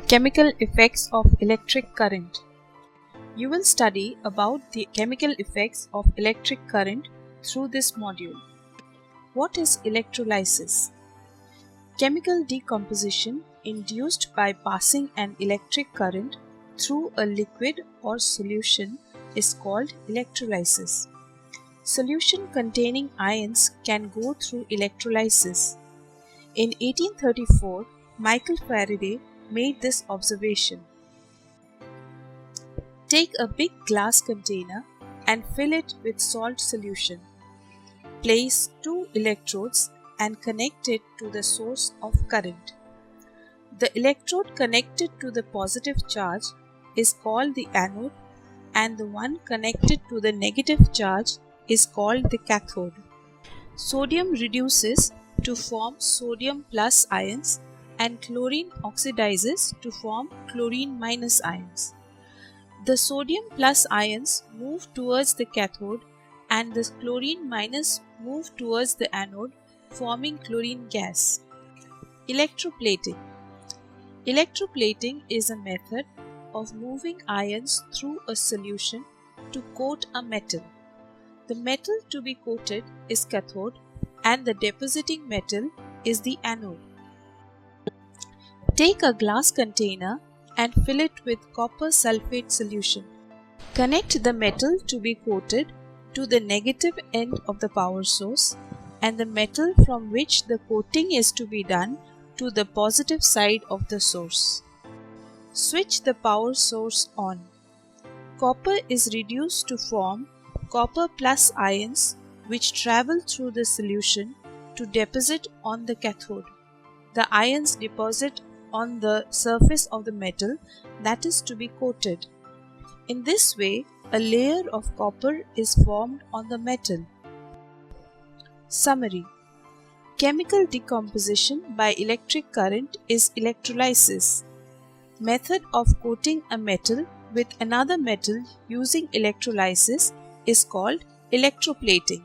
Chemical effects of electric current. You will study about the chemical effects of electric current through this module. What is electrolysis? Chemical decomposition induced by passing an electric current through a liquid or solution is called electrolysis. Solution containing ions can go through electrolysis. In 1834, Michael Faraday made this observation. Take a big glass container and fill it with salt solution. Place two electrodes and connect it to the source of current. The electrode connected to the positive charge is called the anode and the one connected to the negative charge is called the cathode. Sodium reduces to form sodium plus ions and chlorine oxidizes to form chlorine minus ions. The sodium plus ions move towards the cathode and the chlorine minus move towards the anode, forming chlorine gas. Electroplating. Electroplating is a method of moving ions through a solution to coat a metal. The metal to be coated is cathode and the depositing metal is the anode. Take a glass container and fill it with copper sulfate solution. Connect the metal to be coated to the negative end of the power source and the metal from which the coating is to be done to the positive side of the source. Switch the power source on. Copper is reduced to form copper plus ions which travel through the solution to deposit on the cathode. The ions deposit on the surface of the metal that is to be coated. In this way, a layer of copper is formed on the metal. Summary. Chemical decomposition by electric current is electrolysis. Method of coating a metal with another metal using electrolysis is called electroplating.